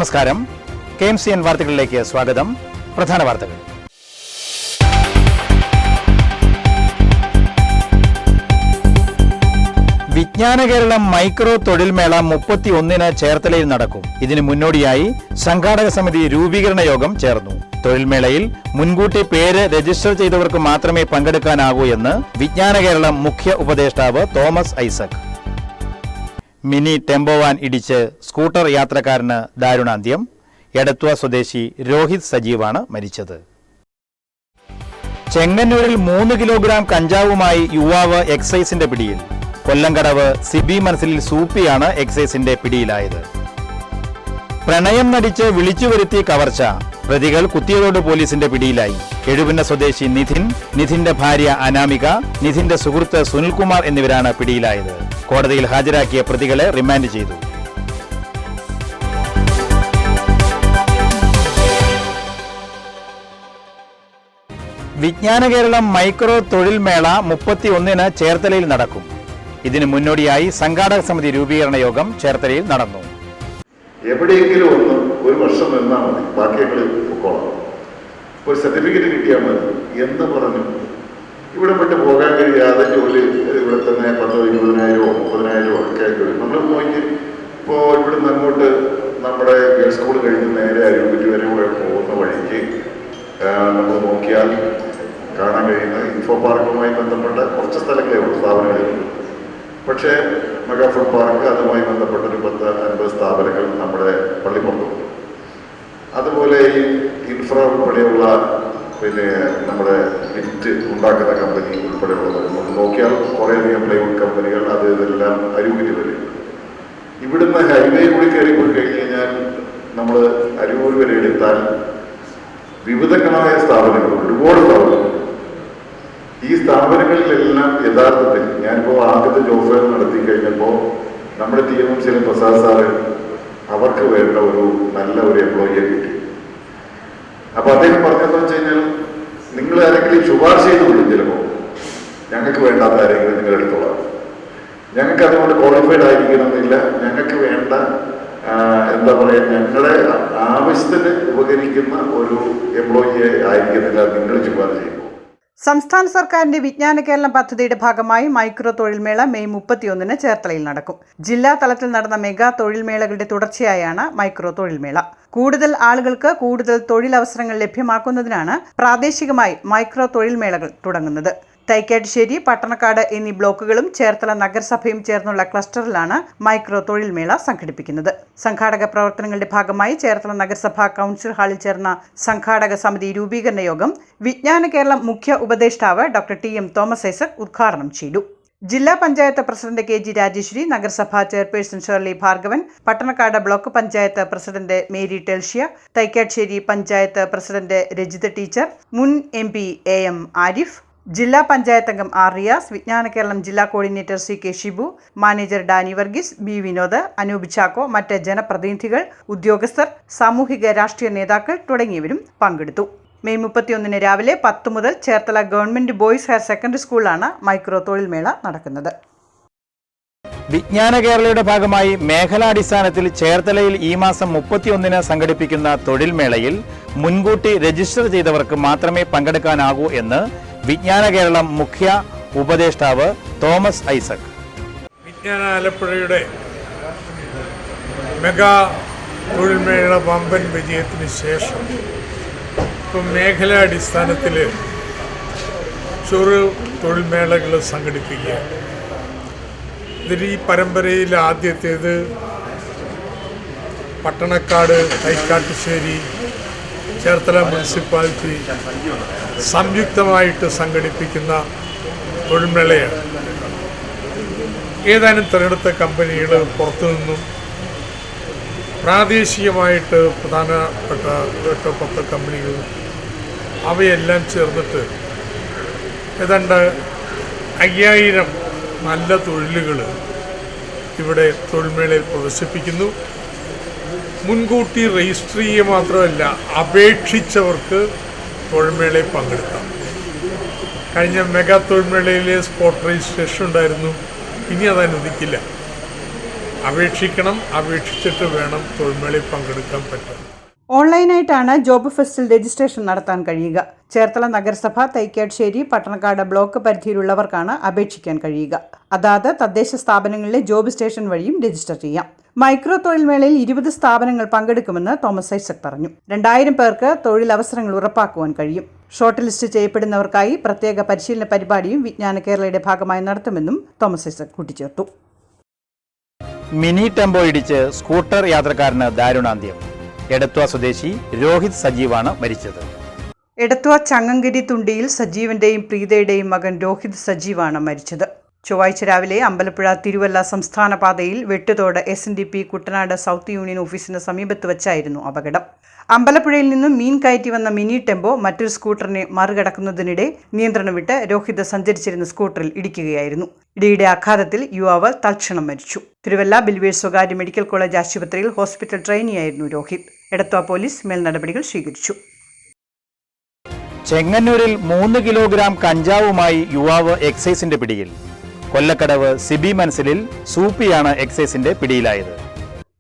നമസ്കാരം. KMCN വാർത്തകളിലേക്ക് സ്വാഗതം. പ്രധാന വാർത്തകൾ. വിജ്ഞാന കേരളം മൈക്രോ തൊഴിൽമേള 31-ന് ചേർത്തലയിൽ നടക്കും. ഇതിനു മുന്നോടിയായി സംഘാടക സമിതി രൂപീകരണ യോഗം ചേർന്നു. തൊഴിൽമേളയിൽ മുൻകൂട്ടി പേര് രജിസ്റ്റർ ചെയ്തവർക്ക് മാത്രമേ പങ്കെടുക്കാനാകൂ എന്ന് വിജ്ഞാന കേരളം മുഖ്യ ഉപദേഷ്ടാവ് തോമസ് ഐസക്. മിനി ടെമ്പോവാൻ ഇടിച്ച് സ്കൂട്ടർ യാത്രക്കാരന് ദാരുണാന്ത്യം. എടത്വ സ്വദേശി രോഹിത് സജീവാണ് മരിച്ചത്. ചെങ്ങന്നൂരിൽ 3 കിലോഗ്രാം കഞ്ചാവുമായി യുവാവ് എക്സൈസിന്റെ പിടിയിൽ. കൊല്ലംകടവ് സിബി മനസ്സിലിൽ സൂപ്പിയാണ് എക്സൈസിന്റെ പിടിയിലായത്. പ്രണയം നടിച്ച് വിളിച്ചുവരുത്തി കവർച്ച. പ്രതികൾ കുത്തിയതോട് പോലീസിന്റെ പിടിയിലായി. എഴുപിന്ന സ്വദേശി നിധിന്റെ ഭാര്യ അനാമിക, നിധിന്റെ സുഹൃത്ത് സുനിൽകുമാർ എന്നിവരാണ് പിടിയിലായത്. കോടതിയിൽ ഹാജരാക്കിയ പ്രതികളെ റിമാൻഡ് ചെയ്തു. വിജ്ഞാന കേരളം മൈക്രോ തൊഴിൽമേള 31-ന് ചേർത്തലയിൽ നടക്കും. ഇതിന് മുന്നോടിയായി സംഘാടക സമിതി രൂപീകരണ യോഗം ചേർത്തലയിൽ നടന്നു. എവിടെയെങ്കിലും ഒരു വർഷം നിന്നാൽ മതി, ബാക്കിയൊക്കെ പൊക്കോളാം, ഒരു സർട്ടിഫിക്കറ്റ് കിട്ടിയാൽ മതി എന്ന് പറഞ്ഞു ഇവിടെ വിട്ട് പോകാൻ കഴിയാതെ ജോലി ഇവിടെ തന്നെ 10,000-20,000 30,000 ഒക്കെ നമ്മൾ നോക്കി. ഇപ്പോൾ ഇവിടുന്ന് അങ്ങോട്ട് നമ്മുടെ ഗേൾസ് സ്കൂൾ കഴിഞ്ഞ് നേരെ അരുവിറ്റി വരെ പോകുന്ന വഴിക്ക് നമ്മൾ നോക്കിയാൽ കാണാൻ കഴിയുന്ന ഇൻഫോ പാർക്കുമായി ബന്ധപ്പെട്ട കുറച്ച് സ്ഥലങ്ങളേ ഉള്ളൂ, സ്ഥാപനങ്ങളുണ്ട്. പക്ഷേ മെഗാ ഫുഡ് പാർക്ക്, അതുമായി ബന്ധപ്പെട്ട ഒരു 10-50 സ്ഥാപനങ്ങൾ നമ്മുടെ പള്ളിപ്പുറത്തുണ്ട്. അതുപോലെ ഈ ഇൻഫ്ര ഉൾപ്പെടെയുള്ള നമ്മുടെ ലിഫ്റ്റ് ഉണ്ടാക്കുന്ന കമ്പനി ഉൾപ്പെടെയുള്ളത് നോക്കിയാൽ കുറേയധികം പ്ലൈവുഡ് കമ്പനികൾ അത് ഇതെല്ലാം അരൂരിൽ വരും. ഇവിടുന്ന് ഹൈവേ കൂടി കയറി പോയി കഴിഞ്ഞ് കഴിഞ്ഞാൽ നമ്മൾ അരൂർ വരെ എടുത്താൽ വിവിധങ്ങളായ സ്ഥാപനങ്ങൾ, ഒരുപാട് സ്ഥാപനങ്ങൾ. ഈ സ്ഥാപനങ്ങളിലെല്ലാം യഥാർത്ഥത്തിൽ ഞാനിപ്പോൾ ആദ്യത്തെ ജോബ് ഫെയർ നടത്തി കഴിഞ്ഞപ്പോൾ നമ്മുടെ TMMCയിലെ പ്രസാദ് സാറ് അവർക്ക് വേണ്ട ഒരു നല്ല ഒരു എംപ്ലോയിയെ കിട്ടി. അപ്പൊ അദ്ദേഹം പറഞ്ഞതെന്ന് വെച്ച് കഴിഞ്ഞാൽ, നിങ്ങൾ ആരെങ്കിലും ശുപാർശ ചെയ്തുള്ളൂ, ചിലപ്പോൾ ഞങ്ങൾക്ക് വേണ്ടാത്ത ആരെങ്കിലും നിങ്ങൾ എടുത്തോളാം, ഞങ്ങൾക്ക് അതുകൊണ്ട് ക്വാളിഫൈഡ് ആയിരിക്കണമെന്നില്ല, ഞങ്ങൾക്ക് വേണ്ട എന്താ പറയുക, ഞങ്ങളെ ആവശ്യത്തിന് ഉപകരിക്കുന്ന ഒരു എംപ്ലോയിയെ ആയിരിക്കുന്നില്ല നിങ്ങൾ ശുപാർശ ചെയ്യുമ്പോൾ. സംസ്ഥാന സർക്കാരിന്റെ വിജ്ഞാന കേരളം പദ്ധതിയുടെ ഭാഗമായി മൈക്രോ തൊഴിൽമേള മെയ് 31-ന് ചേർത്തലയിൽ നടക്കും. ജില്ലാ തലത്തിൽ നടന്ന മെഗാ തൊഴിൽമേളകളുടെ തുടർച്ചയായാണ് മൈക്രോ തൊഴിൽമേള. കൂടുതൽ ആളുകൾക്ക് കൂടുതൽ തൊഴിലവസരങ്ങൾ ലഭ്യമാക്കുന്നതിനാണ് പ്രാദേശികമായി മൈക്രോ തൊഴിൽമേളകൾ തുടങ്ങുന്നത്. തൈക്കാട്ടുശ്ശേരി, പട്ടണക്കാട് എന്നീ ബ്ലോക്കുകളും ചേർത്തല നഗരസഭയും ചേർന്നുള്ള ക്ലസ്റ്ററിലാണ് മൈക്രോ തൊഴിൽമേള സംഘടിപ്പിക്കുന്നത്. സംഘാടക പ്രവർത്തനങ്ങളുടെ ഭാഗമായി ചേർത്തല നഗരസഭ കൗൺസിൽ ഹാളിൽ ചേർന്ന സംഘാടക സമിതി രൂപീകരണ യോഗം വിജ്ഞാന കേരളം മുഖ്യ ഉപദേഷ്ടാവ് ഡോക്ടർ TM തോമസ് ഐസക് ഉദ്ഘാടനം ചെയ്തു. ജില്ലാ പഞ്ചായത്ത് പ്രസിഡന്റ് KG രാജേശ്വരി, നഗരസഭാ chairperson Sherly Bhargavan, Pattanakkad block panchayat president Mary Telshya, Thycattussery panchayat president Rajitha teacher, മുൻ MP AM ആരിഫ്, ജില്ലാ പഞ്ചായത്ത് അംഗം R റിയാസ്, വിജ്ഞാന കേരളം ജില്ലാ coordinator CK Shibu, manager Dani Varghese, B Vinod, Anoop Chacko, മറ്റ് ജനപ്രതിനിധികൾ, ഉദ്യോഗസ്ഥർ, സാമൂഹിക രാഷ്ട്രീയ നേതാക്കൾ തുടങ്ങിയവരും പങ്കെടുത്തു. മെയ് 31-ന് രാവിലെ 10 മുതൽ Cherthala government boys higher secondary സ്കൂളിലാണ് മൈക്രോ തൊഴിൽമേള നടക്കുന്നത്. വിജ്ഞാന കേരളയുടെ ഭാഗമായി മേഖലാടിസ്ഥാനത്തിൽ ചേർത്തലയിൽ ഈ മാസം 31-ന് സംഘടിപ്പിക്കുന്ന തൊഴിൽമേളയിൽ മുൻകൂട്ടി രജിസ്റ്റർ ചെയ്തവർക്ക് മാത്രമേ പങ്കെടുക്കാനാകൂ എന്ന് വിജ്ഞാന കേരളം മുഖ്യ ഉപദേഷ്ടാവ് തോമസ് ഐസക്. വിജ്ഞാന ആലപ്പുഴയുടെ മെഗാ തൊഴിൽമേള വമ്പൻ വിജയത്തിന് ശേഷം ഇപ്പം മേഖലാടിസ്ഥാനത്തിൽ ചെറു തൊഴിൽമേളകൾ സംഘടിപ്പിക്കുക. ഇതിൽ ഈ പരമ്പരയിൽ ആദ്യത്തേത് പട്ടണക്കാട്, തൈക്കാട്ടുശ്ശേരി, ചേർത്തല മുനിസിപ്പാലിറ്റി സംയുക്തമായിട്ട് സംഘടിപ്പിക്കുന്ന തൊഴിൽമേളയാണ്. ഏതാനും തിരഞ്ഞെടുത്ത കമ്പനികൾ പുറത്തുനിന്നും പ്രാദേശികമായിട്ട് പ്രധാനപ്പെട്ട 8-10 കമ്പനികൾ അവയെല്ലാം ചേർന്നിട്ട് ഏതാണ്ട് 5000 നല്ല തൊഴിലുകൾ ഇവിടെ തൊഴിൽമേളയിൽ പ്രദർശിപ്പിക്കുന്നു. മുൻകൂട്ടി രജിസ്റ്റർ ചെയ്യുക മാത്രമല്ല, അപേക്ഷിച്ചവർക്ക് തൊഴിൽമേളയിൽ പങ്കെടുക്കാം. കഴിഞ്ഞ മെഗാ തൊഴിൽമേളയിൽ സ്പോട്ട് രജിസ്ട്രേഷൻ ഉണ്ടായിരുന്നു, ഇനി അത് അനുവദിക്കില്ല. അപേക്ഷിക്കണം. അപേക്ഷിച്ചിട്ട് വേണം തൊഴിൽമേളയിൽ പങ്കെടുക്കാൻ പറ്റും. ഓൺലൈനായിട്ടാണ് ജോബ് ഫെസ്റ്റിൽ രജിസ്ട്രേഷൻ നടത്താൻ കഴിയുക. ചേർത്തല നഗരസഭ, തൈക്കാട്ശ്ശേരി, പട്ടണക്കാട് ബ്ലോക്ക് പരിധിയിലുള്ളവർക്കാണ് അപേക്ഷിക്കാൻ കഴിയുക. അതാത് തദ്ദേശ സ്ഥാപനങ്ങളിലെ ജോബ് സ്റ്റേഷൻ വഴിയും രജിസ്റ്റർ ചെയ്യാം. മൈക്രോ തൊഴിൽമേളയിൽ 20 സ്ഥാപനങ്ങൾ പങ്കെടുക്കുമെന്ന് തോമസ് ഐസക് പറഞ്ഞു. 2000 പേർക്ക് തൊഴിലവസരങ്ങൾ ഉറപ്പാക്കുവാൻ കഴിയും. ഷോർട്ട് ലിസ്റ്റ് ചെയ്യപ്പെടുന്നവർക്കായി പ്രത്യേക പരിശീലന പരിപാടിയും വിജ്ഞാന കേരളയുടെ ഭാഗമായി നടത്തുമെന്നും തോമസ് ഐസക് കൂട്ടിച്ചേർത്തു. മിനി ടെമ്പോ ഇടിച്ച് സ്കൂട്ടർ യാത്രക്കാരന് ദാരുണാന്ത്യം. എടത്വ സ്വദേശി രോഹിത് സജീവാണ് മരിച്ചത്. എടത്വ ചങ്ങങ്കിരി തുണ്ടിയിൽ സജീവന്റെയും പ്രീതയുടെയും മകൻ രോഹിത് സജീവാണ് മരിച്ചത്. ചൊവ്വാഴ്ച രാവിലെ അമ്പലപ്പുഴ തിരുവല്ല സംസ്ഥാന പാതയിൽ വെട്ടുതോട് SNDP കുട്ടനാട് സൗത്ത് യൂണിയൻ ഓഫീസിന് സമീപത്ത് വച്ചായിരുന്നു അപകടം. അമ്പലപ്പുഴയിൽ നിന്നും മീൻ കയറ്റി വന്ന മിനി ടെമ്പോ മറ്റൊരു സ്കൂട്ടറിനെ മറികടക്കുന്നതിനിടെ നിയന്ത്രണം വിട്ട് രോഹിത് സഞ്ചരിച്ചിരുന്ന സ്കൂട്ടറിൽ ഇടിക്കുകയായിരുന്നു. ഇടിയുടെ ആഘാതത്തിൽ യുവാവ് തൽക്ഷണം മരിച്ചു. തിരുവല്ല ബിൽവേഴ്സ് സ്വകാര്യ മെഡിക്കൽ കോളേജ് ആശുപത്രിയിൽ ഹോസ്പിറ്റൽ ട്രെയിനിയായിരുന്നു രോഹിത്. എടത്വ പോലീസ് മേൽനടപടികൾ സ്വീകരിച്ചു. ചെങ്ങന്നൂരിൽ 3 കിലോഗ്രാം കഞ്ചാവുമായി യുവാവ് എക്സൈസിന്റെ പിടിയിൽ. കൊല്ലക്കടവ് സിബി മൻസിലിൽ സൂപ്പിയാണ് എക്സൈസിന്റെ പിടിയിലായത്.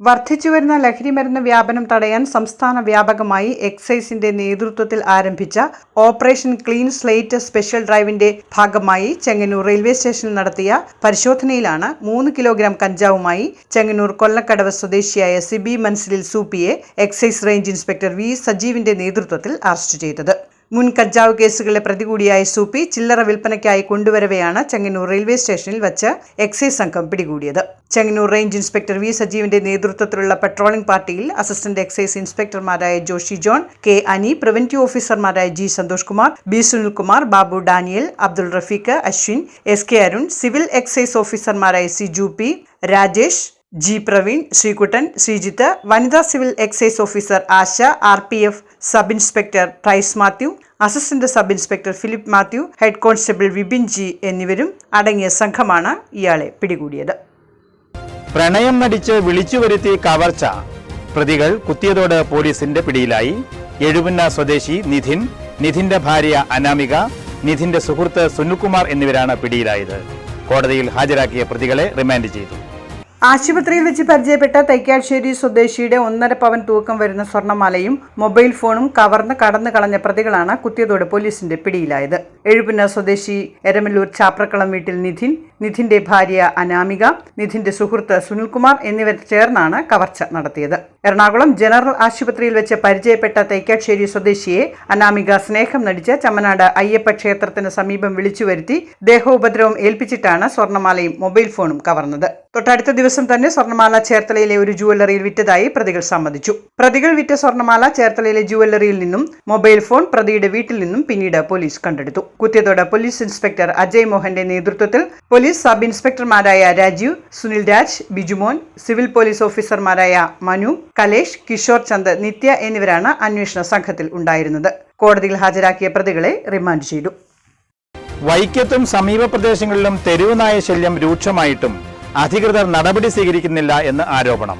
വർദ്ധിച്ചുവരുന്ന ലഹരിമരുന്ന് വ്യാപനം തടയാൻ സംസ്ഥാന വ്യാപകമായി എക്സൈസിന്റെ നേതൃത്വത്തിൽ ആരംഭിച്ച ഓപ്പറേഷൻ ക്ലീൻ സ്ലേറ്റ് സ്പെഷ്യൽ ഡ്രൈവിന്റെ ഭാഗമായി ചെങ്ങന്നൂർ റെയിൽവേ സ്റ്റേഷനിൽ നടത്തിയ പരിശോധനയിലാണ് 3 കിലോഗ്രാം കഞ്ചാവുമായി ചെങ്ങന്നൂർ കൊല്ലക്കടവ് സ്വദേശിയായ സിബി മൻസിലിൽ സൂപ്പിയെ എക്സൈസ് റേഞ്ച് ഇൻസ്പെക്ടർ വി സജീവിന്റെ നേതൃത്വത്തിൽ അറസ്റ്റ് ചെയ്തത്. മുൻ കഞ്ചാവ് കേസുകളിലെ പ്രതി കൂടിയായ സൂപ്പി ചില്ലറ വിൽപ്പനയ്ക്കായി കൊണ്ടുവരവെയാണ് ചെങ്ങന്നൂർ റെയിൽവേ സ്റ്റേഷനിൽ വച്ച് എക്സൈസ് സംഘം പിടികൂടിയത്. ചെങ്ങന്നൂർ റേഞ്ച് ഇൻസ്പെക്ടർ വി സജീവിന്റെ നേതൃത്വത്തിലുള്ള പട്രോളിംഗ് പാർട്ടിയിൽ അസിസ്റ്റന്റ് എക്സൈസ് ഇൻസ്പെക്ടർമാരായ ജോഷി ജോൺ, കെ അനി, പ്രിവന്റീവ് ഓഫീസർമാരായ G Santhosh Kumar, B Sunilkumar, Babu Daniel, Abdul Rafeeq, Ashwin, SK Arun, civil excise ഓഫീസർമാരായ സിജു പി, രാജേഷ്, ജി പ്രവീൺ, ശ്രീകുട്ടൻ, ശ്രീജിത്ത്, വനിതാ civil excise officer Asha, RPF sub inspector Trice Mathew, assistant sub inspector Philip Mathew, head constable Vipin G എന്നിവരും അടങ്ങിയ സംഘമാണ് ഇയാളെ പിടികൂടിയത്. പ്രണയം നടിച്ച് വിളിച്ചു വരുത്തി കവർച്ച. പ്രതികൾ കുത്തിയതോട് പോലീസിന്റെ പിടിയിലായി. എഴുപുന്ന സ്വദേശി നിധിൻ, നിധിന്റെ ഭാര്യ അനാമിക, നിധിന്റെ സുഹൃത്ത് സുനിൽകുമാർ എന്നിവരാണ് പിടിയിലായത്. കോടതിയിൽ ഹാജരാക്കിയ പ്രതികളെ റിമാൻഡ് ചെയ്തു. ആശുപത്രിയിൽ വെച്ച് പരിചയപ്പെട്ട തൈക്കാട്ശ്ശേരി സ്വദേശിയുടെ 1.5 പവൻ തൂക്കം വരുന്ന സ്വർണ്ണമാലയും മൊബൈൽ ഫോണും കവർന്ന് കടന്നു കളഞ്ഞ പ്രതികളാണ് കുത്തിയതോട് പോലീസിന്റെ പിടിയിലായത്. എഴുപുന്ന സ്വദേശി എരമല്ലൂർ ചാപ്രക്കളം വീട്ടിൽ നിധിൻ, നിധിന്റെ ഭാര്യ അനാമിക, നിധിന്റെ സുഹൃത്ത് സുനിൽകുമാർ എന്നിവർ ചേർന്നാണ് കവർച്ച നടത്തിയത്. എറണാകുളം ജനറൽ ആശുപത്രിയിൽ വെച്ച് പരിചയപ്പെട്ട തൈക്കാട്ശ്ശേരി സ്വദേശിയെ അനാമിക സ്നേഹം നടിച്ച് ചമ്മനാട് അയ്യപ്പ ക്ഷേത്രത്തിന് സമീപം വിളിച്ചു വരുത്തി ദേഹോപദ്രവം ഏൽപ്പിച്ചിട്ടാണ് സ്വർണ്ണമാലയും മൊബൈൽ ഫോണും കവർന്നത്. തൊട്ടടുത്ത ദിവസം തന്നെ സ്വർണ്ണമാല ചേർത്തലയിലെ ഒരു ജുവല്ലറിയിൽ വിറ്റതായി പ്രതികൾ സമ്മതിച്ചു. പ്രതികൾ വിറ്റ സ്വർണ്ണമാല ചേർത്തലയിലെ ജുവല്ലറിയിൽ നിന്നും മൊബൈൽ ഫോൺ പ്രതിയുടെ വീട്ടിൽ നിന്നും പിന്നീട് പോലീസ് കണ്ടെടുത്തു. കുത്തിയതോട് പോലീസ് ഇൻസ്പെക്ടർ അജയ് മോഹന്റെ നേതൃത്വത്തിൽ പോലീസ് സബ് ഇൻസ്പെക്ടർമാരായ രാജീവ്, സുനിൽ രാജ്, ബിജുമോൻ, സിവിൽ പോലീസ് ഓഫീസർമാരായ മനു, കലേഷ്, കിഷോർ ചന്ദ്, നിത്യ എന്നിവരാണ് അന്വേഷണ സംഘത്തിൽ ഉണ്ടായിരുന്നത്. കോടതിയിൽ ഹാജരാക്കിയ പ്രതികളെ റിമാൻഡ് ചെയ്തു. വൈക്കത്തും സമീപ പ്രദേശങ്ങളിലും തെരുവ് നായ ശല്യം രൂക്ഷമായിട്ടും അധികൃതർ നടപടി സ്വീകരിക്കുന്നില്ല എന്ന് ആരോപണം.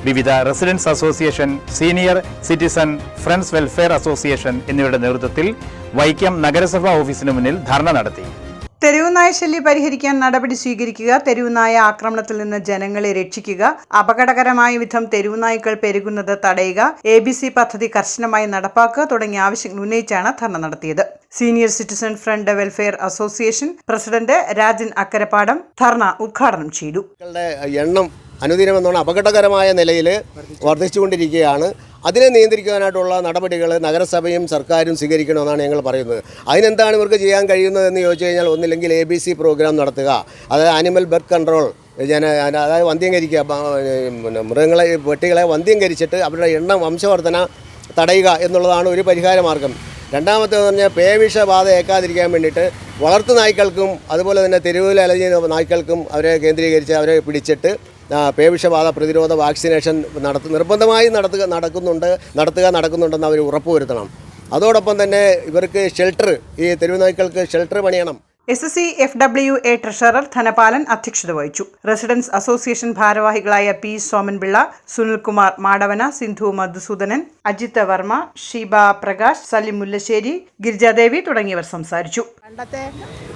വിവിധ residence association, senior citizen friends welfare association എന്നിവരുടെ നേതൃത്വത്തിൽ വൈക്കം നഗരസഭാ ഓഫീസിന് മുന്നിൽ ധർണ നടത്തി. തെരുവുനായ ശല്യം പരിഹരിക്കാൻ നടപടി സ്വീകരിക്കുക, തെരുവുനായ ആക്രമണത്തിൽ നിന്ന് ജനങ്ങളെ രക്ഷിക്കുക, അപകടകരമായ വിധം തെരുവുനായ്ക്കൾ പെരുകുന്നത് തടയുക, ABC പദ്ധതി കർശനമായി നടപ്പാക്കുക തുടങ്ങിയ ആവശ്യങ്ങൾ ഉന്നയിച്ചാണ് ധർണ നടത്തിയത്. Senior citizen front welfare association president Rajan Akkarappadam dharna ഉദ്ഘാടനം ചെയ്തു. എണ്ണം അനുദിനം എന്നോണം അപകടകരമായ നിലയിൽ വർദ്ധിച്ചുകൊണ്ടിരിക്കുകയാണ്. അതിനെ നിയന്ത്രിക്കാനായിട്ടുള്ള നടപടികൾ നഗരസഭയും സർക്കാരും സ്വീകരിക്കണമെന്നാണ് ഞങ്ങൾ പറയുന്നത്. അതിനെന്താണ് ഇവർക്ക് ചെയ്യാൻ കഴിയുന്നതെന്ന് ചോദിച്ചു കഴിഞ്ഞാൽ, ഒന്നില്ലെങ്കിൽ ABC പ്രോഗ്രാം നടത്തുക, അതായത് ആനിമൽ ബർത്ത് കൺട്രോൾ, അതായത് വന്ധ്യംകരിക്കുക, മൃഗങ്ങളെ പെട്ടികളെ വന്ധ്യംകരിച്ചിട്ട് അവരുടെ എണ്ണം വംശവർധന തടയുക എന്നുള്ളതാണ് ഒരു പരിഹാര മാർഗം. രണ്ടാമത്തേന്ന് പറഞ്ഞാൽ പേവിഷബാധ ഏൽക്കാതിരിക്കാൻ വേണ്ടിയിട്ട് വളർത്തു നായ്ക്കൾക്കും അതുപോലെ തന്നെ തെരുവിൽ അലഞ്ഞ നായ്ക്കൾക്കും അവരെ കേന്ദ്രീകരിച്ച് അവരെ പിടിച്ചിട്ട് പേവിഷബാധ പ്രതിരോധ വാക്സിനേഷൻ നിർബന്ധമായി നടക്കുന്നുണ്ടെന്ന് അവർ ഉറപ്പുവരുത്തണം. അതോടൊപ്പം തന്നെ ഇവർക്ക് ഷെൽട്ടർ, ഈ തെരുവ് നായ്ക്കൾക്ക് ഷെൽട്ടർ പണിയണം. SSC FWA ട്രഷറർ ധനപാലൻ അധ്യക്ഷത വഹിച്ചു. റെസിഡൻസ് അസോസിയേഷൻ ഭാരവാഹികളായ പി സോമൻപിള്ള, സുനിൽകുമാർ മാടവന, സിന്ധു മധുസൂദനൻ, അജിത് വർമ്മ, ഷീബ പ്രകാശ്, സലിം മുല്ലശ്ശേരി, ഗിരിജാദേവി തുടങ്ങിയവർ സംസാരിച്ചു. പണ്ടത്തെ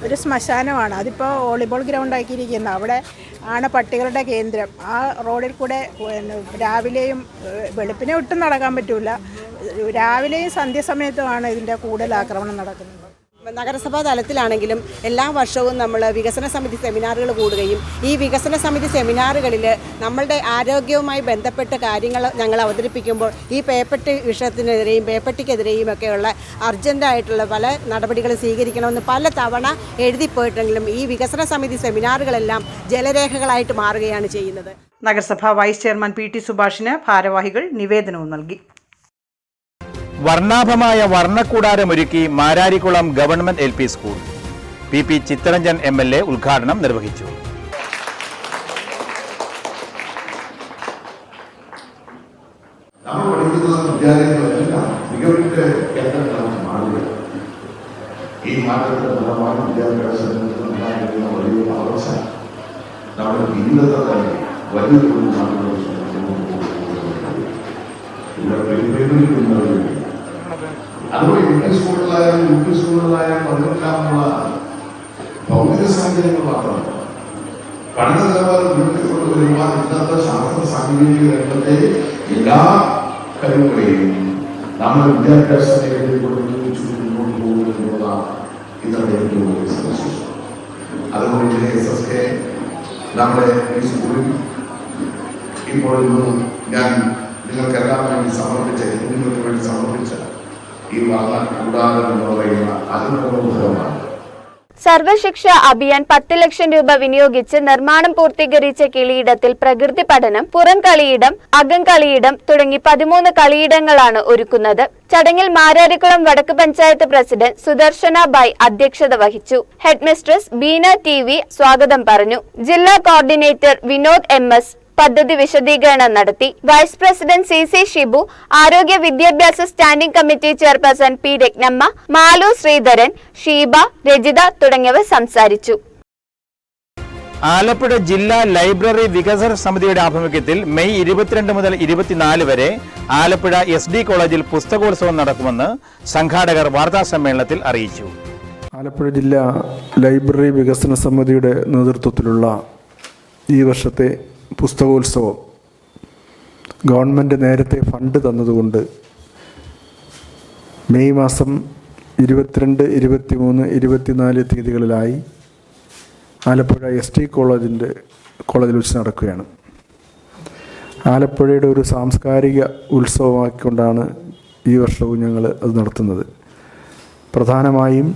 ഒരു ശ്മശാനമാണ്, അതിപ്പോൾ വോളിബോൾ ഗ്രൗണ്ട് ആക്കിയിരിക്കുന്നത്. അവിടെ ആണ് പട്ടികളുടെ കേന്ദ്രം. ആ റോഡിൽ കൂടെ രാവിലെയും വെളുപ്പിനെ ഒട്ടും നടക്കാൻ പറ്റില്ല. രാവിലെയും സന്ധ്യാസമയത്തുമാണ് ഇതിൻ്റെ കൂടുതൽ ആക്രമണം നടക്കുന്നത്. നഗരസഭാ തലത്തിലാണെങ്കിലും എല്ലാ വർഷവും നമ്മൾ വികസന സമിതി സെമിനാറുകൾ കൂടുകയും ഈ വികസന സമിതി സെമിനാറുകളിൽ നമ്മളുടെ ആരോഗ്യവുമായി ബന്ധപ്പെട്ട കാര്യങ്ങൾ ഞങ്ങൾ അവതരിപ്പിക്കുമ്പോൾ ഈ പേപ്പട്ടി വിഷയത്തിനെതിരെയും പേപ്പട്ടിക്കെതിരെയും ഒക്കെയുള്ള അർജൻറ്റായിട്ടുള്ള പല നടപടികളും സ്വീകരിക്കണമെന്ന് പല തവണ എഴുതിപ്പോയിട്ടെങ്കിലും ഈ വികസന സമിതി സെമിനാറുകളെല്ലാം ജലരേഖകളായിട്ട് മാറുകയാണ് ചെയ്യുന്നത്. നഗരസഭാ വൈസ് ചെയർമാൻ PT സുഭാഷിന് ഭാരവാഹികൾ നിവേദനവും നൽകി. വർണ്ണാഭമായ വർണ്ണക്കൂടാരമൊരുക്കി Mararikulam government LP school. PP Chittaranjan MLA ഉദ്ഘാടനം നിർവഹിച്ചു. നമ്മൾ പഠിക്കുന്ന വിദ്യാലയങ്ങളെല്ലാം മികവിന്റെ കേന്ദ്രങ്ങളാണ് മാറുക. ഈ മാറ്റത്തിന്റെ ഫലമായി വിദ്യാഭ്യാസത്തിൽ ഉണ്ടാകുന്ന വലിയ വളർച്ച നമ്മുടെ ജീവിതത്തെ തന്നെ വലിയ അതുപോലെ LP സ്കൂളിലായാലും UP സ്കൂളിലായാലും അതിനെല്ലാമുള്ള ഭൗതിക സാഹചര്യങ്ങൾ മാത്രമല്ല, പഠന നിലവാരം ഉയർത്തിക്കൊണ്ടുവരുവാൻ ഇന്നത്തെ ശാസ്ത്ര സാങ്കേതിക രംഗത്തെ എല്ലാ കഴിവുകളെയും നമ്മുടെ വിദ്യാഭ്യാസ മേഖലയിൽ കൊണ്ടുവച്ചു മുന്നോട്ട് പോകുന്നതാണ് ഇന്നത്തെ ഏറ്റവും വലിയ സവിശേഷത. അതുകൊണ്ട് SSK നമ്മുടെ ഈ സ്കൂളിൽ ഇപ്പോൾ ഞാൻ നിങ്ങൾക്കെല്ലാം വേണ്ടി നിങ്ങൾക്ക് വേണ്ടി സമർപ്പിച്ച ഈ വർണ്ണ കൂടാരം എന്ന് പറയുന്ന അതിമനോഹരമാണ്. സർവശിക്ഷ അഭിയാൻ 10 ലക്ഷം രൂപ വിനിയോഗിച്ച് നിർമ്മാണം പൂർത്തീകരിച്ച കിളിയിടത്തിൽ പ്രകൃതി പഠനം, പുറം കളിയിടം, അകം കളിയിടം തുടങ്ങി 13 കളിയിടങ്ങളാണ് ഒരുക്കുന്നത്. ചടങ്ങിൽ മാരാരിക്കുളം വടക്ക് പഞ്ചായത്ത് പ്രസിഡന്റ് സുദർശന ബായ് അധ്യക്ഷത വഹിച്ചു. ഹെഡ് മിസ്ട്രസ് ബീന TV സ്വാഗതം പറഞ്ഞു. ജില്ലാ കോർഡിനേറ്റർ വിനോദ് MS പദ്ധതി വിശദീകരണം നടത്തി. വൈസ് പ്രസിഡന്റ് CC ഷിബു, ആരോഗ്യ വിദ്യാഭ്യാസ standing committee chairperson P Ratnamma, Malu Sreedharan, Sheeba, Rajitha തുടങ്ങിയവർ സംസാരിച്ചു. ആലപ്പുഴ ജില്ലാ ലൈബ്രറി വികസന സമിതിയുടെ ആഭിമുഖ്യത്തിൽ മെയ് 22 മുതൽ 24 വരെ ആലപ്പുഴ SD കോളേജിൽ പുസ്തകോത്സവം നടക്കുമെന്ന് സംഘാടകർ വാർത്താസമ്മേളനത്തിൽ അറിയിച്ചു. ആലപ്പുഴ ജില്ലാ ലൈബ്രറി വികസന സമിതിയുടെ നേതൃത്വത്തിലുള്ള ഈ വർഷത്തെ പുസ്തകോത്സവം ഗവൺമെൻറ് നേരത്തെ ഫണ്ട് തന്നതുകൊണ്ട് മെയ് മാസം 22, 23, 24 തീയതികളിലായി ആലപ്പുഴ SD കോളേജിൽ വെച്ച് നടക്കുകയാണ്. ആലപ്പുഴയുടെ ഒരു സാംസ്കാരിക ഉത്സവമാക്കിക്കൊണ്ടാണ് ഈ വർഷവും ഞങ്ങൾ അത് നടത്തുന്നത്. പ്രധാനമായും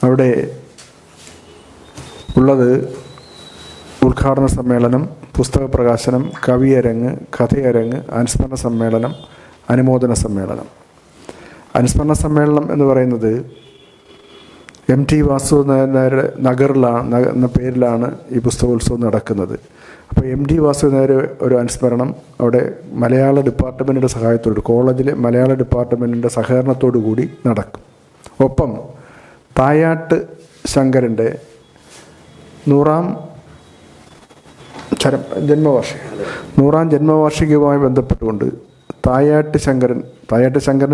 അവിടെ ഉള്ളത് ഉദ്ഘാടന സമ്മേളനം, പുസ്തക പ്രകാശനം, കവിയരങ്ങ്, കഥയരങ്ങ്, അനുസ്മരണ സമ്മേളനം, അനുമോദന സമ്മേളനം. അനുസ്മരണ സമ്മേളനം എന്ന് പറയുന്നത് MT വാസുദേവൻ എന്ന പേരിലാണ് ഈ പുസ്തകോത്സവം നടക്കുന്നത്. അപ്പോൾ MT വാസുദേവൻ ഒരു അനുസ്മരണം അവിടെ മലയാള ഡിപ്പാർട്ട്മെൻറ്റിൻ്റെ സഹായത്തോട്, കോളേജിലെ മലയാള ഡിപ്പാർട്ട്മെൻറ്റിൻ്റെ സഹകരണത്തോടു കൂടി നടക്കും. ഒപ്പം തായാട്ട് ശങ്കരൻ്റെ 100ാം ജന്മവാർഷികവുമായി ബന്ധപ്പെട്ടുകൊണ്ട് തായാട്ട് ശങ്കരൻ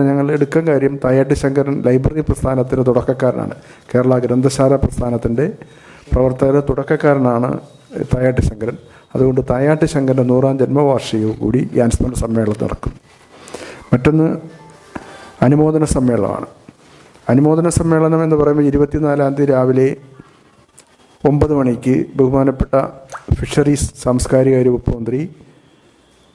ഞങ്ങൾ എടുക്കാൻ കാര്യം, തായാട്ട് ശങ്കരൻ ലൈബ്രറി പ്രസ്ഥാനത്തിൻ്റെ തുടക്കക്കാരനാണ്. കേരള ഗ്രന്ഥശാല പ്രസ്ഥാനത്തിൻ്റെ പ്രവർത്തകരുടെ തുടക്കക്കാരനാണ് തായാട്ട് ശങ്കരൻ. അതുകൊണ്ട് തായാട്ട് ശങ്കരൻ്റെ 100ാം ജന്മവാർഷികവും കൂടി ഈ അനുസ്മരണ സമ്മേളനം നടക്കും. മറ്റൊന്ന് അനുമോദന സമ്മേളനമാണ്. അനുമോദന സമ്മേളനം എന്ന് പറയുമ്പോൾ 24-ാം തീയതി രാവിലെ 9 മണിക്ക് ബഹുമാനപ്പെട്ട ഫിഷറീസ് സാംസ്കാരിക വകുപ്പ് മന്ത്രി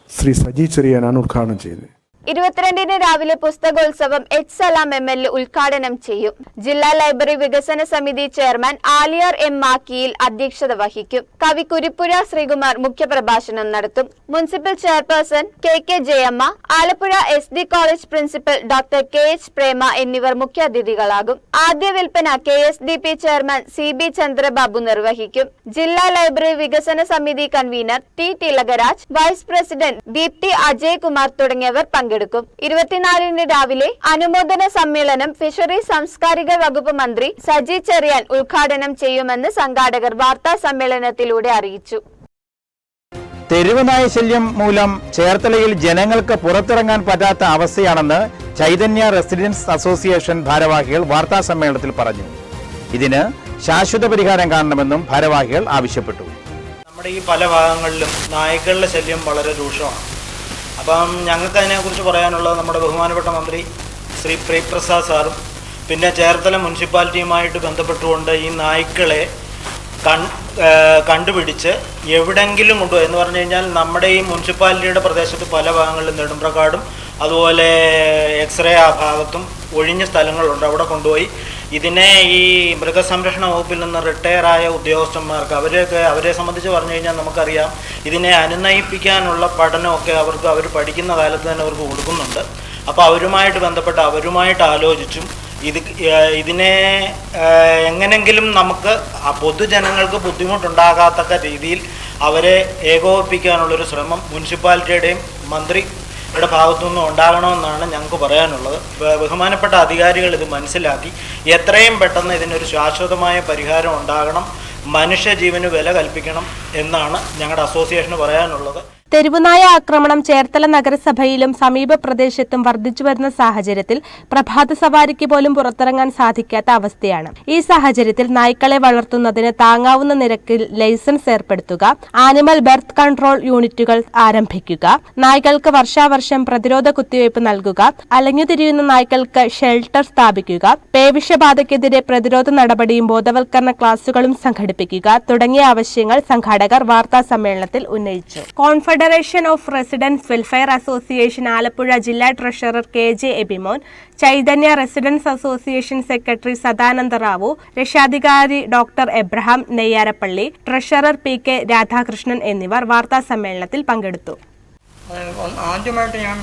ശ്രീ സജി ചെറിയാനാണ് ഉദ്ഘാടനം ചെയ്യുന്നത്. 22-ന് രാവിലെ പുസ്തകോത്സവം H സലാം MLA ഉദ്ഘാടനം ചെയ്യും. ജില്ലാ ലൈബ്രറി വികസന സമിതി ചെയർമാൻ ആലിയാർ M മാക്കിയിൽ അധ്യക്ഷത വഹിക്കും. കവി കുരിപ്പുഴ ശ്രീകുമാർ മുഖ്യപ്രഭാഷണം നടത്തും. Municipal chairperson KK Jayamma, Alappuzha SD college principal doctor KH പ്രേമ എന്നിവർ മുഖ്യാതിഥികളാകും. ആദ്യ വിൽപ്പന KSDP ചെയർമാൻ CB ചന്ദ്രബാബു നിർവഹിക്കും. ജില്ലാ ലൈബ്രറി വികസന സമിതി convener T Thilakaraj, vice president Deepthi Ajay Kumar തുടങ്ങിയവർ പങ്കെടുക്കും. പങ്കെടുക്കും. 24-ന് രാവിലെ അനുമോദന സമ്മേളനം ഫിഷറീസ് സാംസ്കാരിക വകുപ്പ് മന്ത്രി സജി ചെറിയാൻ ഉദ്ഘാടനം ചെയ്യുമെന്ന് സംഘാടകർ വാർത്താ സമ്മേളനത്തിലൂടെ അറിയിച്ചു. തെരുവ് നായ ശല്യം മൂലം ചേർത്തലയിൽ ജനങ്ങൾക്ക് പുറത്തിറങ്ങാൻ പറ്റാത്ത അവസ്ഥയാണെന്ന് ചൈതന്യ റെസിഡൻസ് അസോസിയേഷൻ ഭാരവാഹികൾ വാർത്താ സമ്മേളനത്തിൽ പറഞ്ഞു. ഇതിന് ശാശ്വത പരിഹാരം കാണണമെന്നും ഭാരവാഹികൾ ആവശ്യപ്പെട്ടു. നമ്മുടെ ഈ പല ഭാഗങ്ങളിലും നായ്ക്കളുടെ ശല്യം വളരെ രൂക്ഷമാണ്. അപ്പം ഞങ്ങൾക്ക് അതിനെക്കുറിച്ച് പറയാനുള്ളത് നമ്മുടെ ബഹുമാനപ്പെട്ട മന്ത്രി ശ്രീ പ്രിയപ്രസാദ് സാറും പിന്നെ ചേർത്തല മുനിസിപ്പാലിറ്റിയുമായിട്ട് ബന്ധപ്പെട്ടുകൊണ്ട് ഈ നായ്ക്കളെ കണ്ടുപിടിച്ച് എവിടെങ്കിലും കൊണ്ടുപോയി എന്ന് പറഞ്ഞു കഴിഞ്ഞാൽ നമ്മുടെ ഈ മുനിസിപ്പാലിറ്റിയുടെ പ്രദേശത്ത് പല ഭാഗങ്ങളിലും നെടുമ്പ്രക്കാടും അതുപോലെ എക്സ്റേ ആ ഭാഗത്തും ഒഴിഞ്ഞ സ്ഥലങ്ങളുണ്ട്. അവിടെ കൊണ്ടുപോയി ഇതിനെ ഈ മൃഗസംരക്ഷണ വകുപ്പിൽ നിന്ന് റിട്ടയറായ ഉദ്യോഗസ്ഥന്മാർക്ക് അവരെ സംബന്ധിച്ച് പറഞ്ഞു കഴിഞ്ഞാൽ നമുക്കറിയാം ഇതിനെ അനുനയിപ്പിക്കാനുള്ള പഠനമൊക്കെ അവർ പഠിക്കുന്ന കാലത്ത് തന്നെ അവർക്ക് കൊടുക്കുന്നുണ്ട്. അപ്പോൾ അവരുമായിട്ട് ബന്ധപ്പെട്ട് അവരുമായിട്ട് ആലോചിച്ചും ഇതിനെ എങ്ങനെങ്കിലും നമുക്ക് പൊതുജനങ്ങൾക്ക് ബുദ്ധിമുട്ടുണ്ടാകാത്തക്ക രീതിയിൽ അവരെ ഏകോപിപ്പിക്കാനുള്ളൊരു ശ്രമം മുനിസിപ്പാലിറ്റിയുടെയും മന്ത്രിയുടെ ഭാഗത്തുനിന്നും ഉണ്ടാകണമെന്നാണ് ഞങ്ങൾക്ക് പറയാനുള്ളത്. ബഹുമാനപ്പെട്ട അധികാരികൾ ഇത് മനസ്സിലാക്കി എത്രയും പെട്ടെന്ന് ഇതിനൊരു ശാശ്വതമായ പരിഹാരം ഉണ്ടാകണം, മനുഷ്യജീവന് വില കൽപ്പിക്കണം എന്നാണ് ഞങ്ങളുടെ അസോസിയേഷന് പറയാനുള്ളത്. തെരുവുനായ ആക്രമണം ചേർത്തല നഗരസഭയിലും സമീപ പ്രദേശത്തും വർദ്ധിച്ചു വരുന്ന സാഹചര്യത്തിൽ പ്രഭാത സവാരിക്ക് പോലും പുറത്തിറങ്ങാൻ സാധിക്കാത്ത അവസ്ഥയാണ്. ഈ സാഹചര്യത്തിൽ നായ്ക്കളെ വളർത്തുന്നതിന് താങ്ങാവുന്ന നിരക്കിൽ ലൈസൻസ് ഏർപ്പെടുത്തുക, ആനിമൽ ബർത്ത് കൺട്രോൾ യൂണിറ്റുകൾ ആരംഭിക്കുക, നായ്ക്കൾക്ക് വർഷാവർഷം പ്രതിരോധ കുത്തിവയ്പ് നൽകുക, അലഞ്ഞുതിരിയുന്ന നായ്ക്കൾക്ക് ഷെൽട്ടർ സ്ഥാപിക്കുക, പേവിഷബാധയ്ക്കെതിരെ പ്രതിരോധ നടപടിയും ബോധവൽക്കരണ ക്ലാസുകളും സംഘടിപ്പിക്കുക തുടങ്ങിയ ആവശ്യങ്ങൾ സംഘാടകർ വാർത്താ സമ്മേളനത്തിൽ ഉന്നയിച്ചു. Federation of residence welfare association Alappuzha ജില്ലാ treasurer KJ Abimon, Chaithanya residence association secretary Sadananda Rao, രക്ഷാധികാരി doctor Abraham Neyyarappally, treasurer PK Radhakrishnan എന്നിവർ വാർത്താ സമ്മേളനത്തിൽ പങ്കെടുത്തു. ആദ്യമായിട്ട് ഞാൻ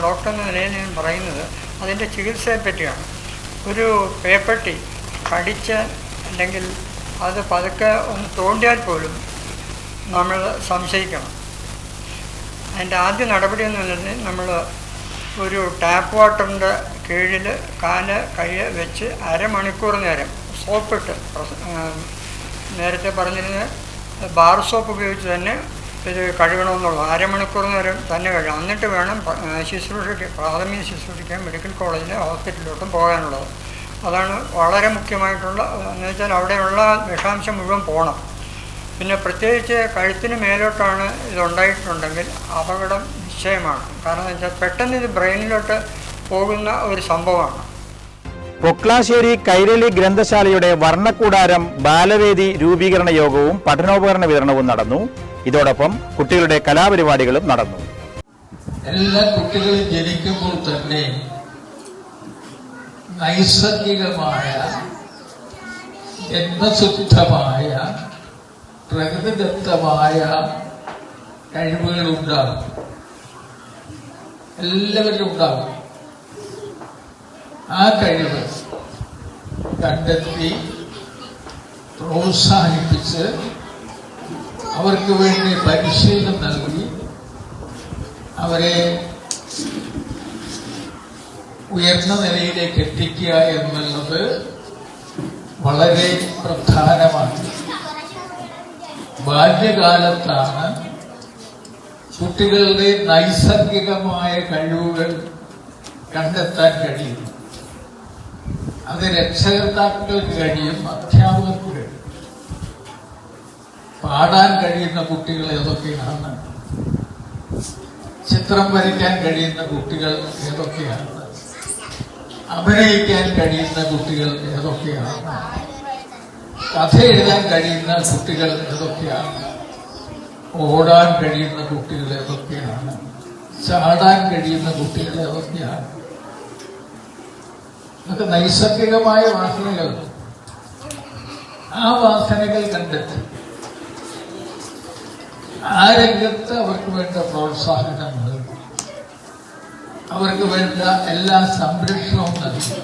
ഡോക്ടർ എന്ന നിലയിൽ ഞാൻ പറയുന്നത് അതിൻ്റെ ചികിത്സയെ പറ്റിയാണ്. ഒരു പേപ്പട്ടി കടിച്ച് അല്ലെങ്കിൽ അത് പതുക്കെ ഒന്ന് തോണ്ടിയാൽ പോലും നമ്മൾ സംശയിക്കണം. അതിൻ്റെ ആദ്യ നടപടി എന്ന് പറഞ്ഞാൽ നമ്മൾ ഒരു ടാപ്പ് വാട്ടറിൻ്റെ കീഴിൽ കൈ വെച്ച് അരമണിക്കൂർ നേരം സോപ്പിട്ട്, നേരത്തെ പറഞ്ഞിരുന്ന ബാർ സോപ്പ് ഉപയോഗിച്ച് തന്നെ ഇത് കഴുകണമെന്നുള്ളത്. അരമണിക്കൂർ നേരം തന്നെ കഴുകണം. എന്നിട്ട് വേണം പ്രാഥമിക ശുശ്രൂഷിക്കാൻ മെഡിക്കൽ കോളേജിലെ ഹോസ്പിറ്റലിലോട്ടും പോകാനുള്ളത്. അതാണ് വളരെ മുഖ്യമായിട്ടുള്ള, എന്ന് വെച്ചാൽ അവിടെയുള്ള വിഷാംശം മുഴുവൻ പോകണം. പിന്നെ പ്രത്യേകിച്ച് കഴുത്തിന് മേലോട്ടാണ് ഇതുണ്ടായിട്ടുണ്ടെങ്കിൽ അപകടം നിശ്ചയമാണ്. കാരണം എന്ന് വെച്ചാൽ പെട്ടെന്ന് ഇത് ബ്രെയിനിലോട്ട് പോകുന്ന ഒരു സംഭവമാണ്. പൊക്ലാശ്ശേരി കൈരളി ഗ്രന്ഥശാലയുടെ വർണ്ണക്കൂടാരം ബാലവേദി രൂപീകരണ യോഗവും പഠനോപകരണ വിതരണവും നടന്നു. ഇതോടൊപ്പം കുട്ടികളുടെ കലാപരിപാടികളും നടന്നു. എല്ലാ കുട്ടികളും ജനിക്കുമ്പോൾ തന്നെ നൈസർഗികമായ ജന്മസിദ്ധമായ പ്രകൃതിദത്തമായ കഴിവുകളുണ്ടാകും. എല്ലാവരും ഉണ്ടാകും. ആ കഴിവ് കണ്ടെത്തി പ്രോത്സാഹിപ്പിച്ച് അവർക്ക് വേണ്ടി പരിശീലനം നൽകി അവരെ ഉയർന്ന നിലയിലേക്ക് എത്തിക്കുക എന്നുള്ളത് വളരെ പ്രധാനമാണ്. ബാല്യകാലത്താണ് കുട്ടികളുടെ നൈസർഗികമായ കഴിവുകൾ കണ്ടെത്താൻ കഴിയും. അത് രക്ഷകർത്താക്കൾക്ക് കഴിയും, അധ്യാപകർക്ക് കഴിയും. പാടാൻ കഴിയുന്ന കുട്ടികൾ ഏതൊക്കെയാണ്, ചിത്രം വരയ്ക്കാൻ കഴിയുന്ന കുട്ടികൾ ഏതൊക്കെയാണ്, അഭിനയിക്കാൻ കഴിയുന്ന കുട്ടികൾ ഏതൊക്കെയാണ്, കഥ എഴുതാൻ കഴിയുന്ന കുട്ടികൾ ഏതൊക്കെയാണ്, ഓടാൻ കഴിയുന്ന കുട്ടികൾ ഏതൊക്കെയാണ്, ചാടാൻ കഴിയുന്ന കുട്ടികൾ ഏതൊക്കെയാണ്. ഇതൊക്കെ നൈസർഗികമായ വാസനകൾ. ആ വാസനകൾ കണ്ടെത്തി ആ രംഗത്ത് അവർക്ക് വേണ്ട പ്രോത്സാഹനം നൽകും, അവർക്ക് വേണ്ട എല്ലാ സംരക്ഷണവും നൽകും.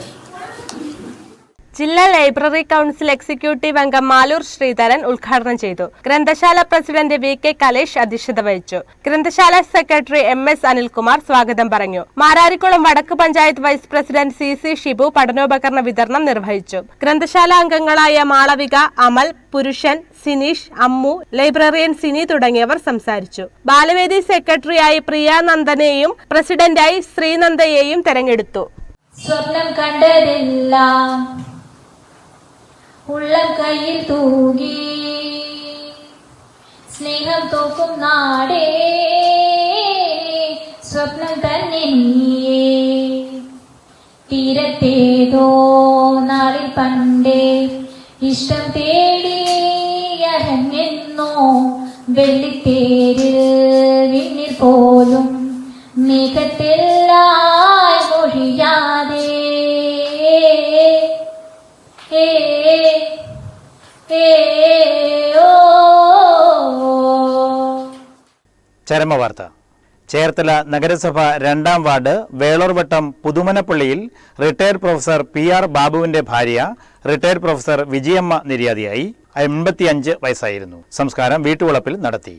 ജില്ലാ ലൈബ്രറി കൗൺസിൽ എക്സിക്യൂട്ടീവ് അംഗം മാലൂർ ശ്രീധരൻ ഉദ്ഘാടനം ചെയ്തു. ഗ്രന്ഥശാല പ്രസിഡന്റ് VK കലേഷ് അധ്യക്ഷത വഹിച്ചു. ഗ്രന്ഥശാല സെക്രട്ടറി MS അനിൽകുമാർ സ്വാഗതം പറഞ്ഞു. മാരാരിക്കുളം വടക്ക് panchayat vice president CC Shibu പഠനോപകരണ വിതരണം നിർവഹിച്ചു. ഗ്രന്ഥശാല അംഗങ്ങളായ മാളവിക, അമൽ, പുരുഷൻ, സിനീഷ്, അമ്മു, ലൈബ്രറിയൻ സിനി തുടങ്ങിയവർ സംസാരിച്ചു. ബാലവേദി സെക്രട്ടറിയായി പ്രിയ നന്ദനെയും പ്രസിഡന്റായി ശ്രീനന്ദയെയും തെരഞ്ഞെടുത്തു. സ്വപ്നം കണ്ടതെല്ലാം ഉള്ളം കയ്യിൽ തൂകി, സ്നേഹം തോക്കും നാടേ സ്വപ്നം തന്നെ നീയേ. തീരത്തേതോ നാളിൽ പണ്ടേ ഇഷ്ടം തേടി അരങ്ങെന്നോ വെള്ളിത്തേരിൽ വിണ്ണിൽ പോലും മേഘത്തെല്ലായി മൊഴിയാതെ ചരമവാർത്ത. ചേർത്തല നഗരസഭ 2-ാം ward Velurvattam പുതുമനപ്പള്ളിയിൽ retired professor PR ബാബുവിന്റെ ഭാര്യ റിട്ടയർഡ് പ്രൊഫസർ വിജയമ്മ നിര്യാതയായി. 85 വയസ്സായിരുന്നു. സംസ്കാരം വീട്ടുവളപ്പിൽ നടത്തി.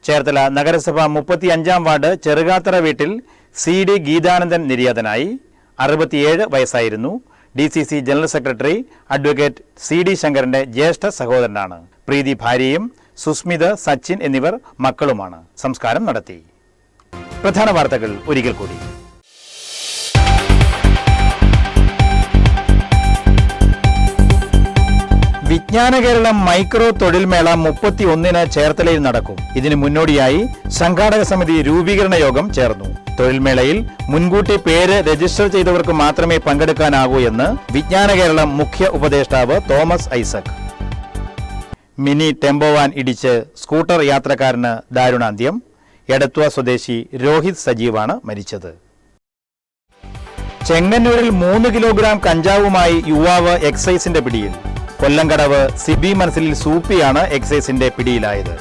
ചേർത്തല നഗരസഭ 35-ാം വാർഡ് ചെറുകാത്തറ വീട്ടിൽ CD ഗീതാനന്ദൻ നിര്യാതനായി. 67 വയസ്സായിരുന്നു. DCC general secretary advocate CD ശങ്കരന്റെ ജ്യേഷ്ഠ സഹോദരനാണ്. പ്രീതി ഭാര്യയും സുസ്മിത, സച്ചിൻ എന്നിവർ മക്കളുമാണ്. സംസ്കാരം നടത്തി. പ്രധാന വാർത്തകൾ ഒരിക്കൽ കൂടി. വിജ്ഞാന കേരളം മൈക്രോ തൊഴിൽമേള 31-ന് ചേർത്തലയിൽ നടക്കും. ഇതിനു മുന്നോടിയായി സംഘാടക സമിതി രൂപീകരണ യോഗം ചേർന്നു. തൊഴിൽമേളയിൽ മുൻകൂട്ടി പേര് രജിസ്റ്റർ ചെയ്തവർക്ക് മാത്രമേ പങ്കെടുക്കാനാകൂ എന്ന് വിജ്ഞാന കേരളം മുഖ്യ ഉപദേഷ്ടാവ് തോമസ് ഐസക്. മിനി ടെമ്പോവാൻ ഇടിച്ച് സ്കൂട്ടർ യാത്രക്കാരന് ദാരുണാന്ത്യം. എടത്വ സ്വദേശി രോഹിത് സജീവാണ് മരിച്ചത്. ചെങ്ങന്നൂരിൽ 3 കിലോഗ്രാം കഞ്ചാവുമായി യുവാവ് എക്സൈസിന്റെ പിടിയിൽ. കൊല്ലംകടവ് സിബി മനസ്സിലിൽ സൂപ്പിയാണ് എക്സൈസിന്റെ പിടിയിലായത്.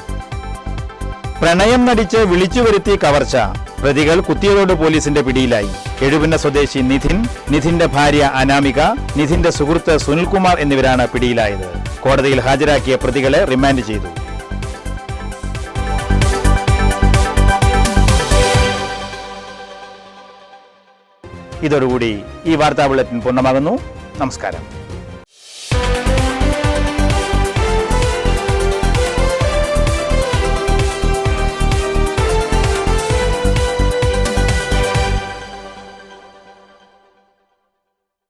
പ്രണയം നടിച്ച് വിളിച്ചുവരുത്തി കവർച്ച. പ്രതികൾ കുത്തിയതോട് പോലീസിന്റെ പിടിയിലായി. എഴുപിന്ന സ്വദേശി നിധിൻ, നിധിന്റെ ഭാര്യ അനാമിക, നിധിന്റെ സുഹൃത്ത് സുനിൽകുമാർ എന്നിവരാണ് പിടിയിലായത്. കോടതിയിൽ ഹാജരാക്കിയ പ്രതികളെ റിമാൻഡ് ചെയ്തു. ഇതോടുകൂടി ഈ വാർത്താ ബുള്ളറ്റിൻ പൂർണ്ണമാകുന്നു. നമസ്കാരം.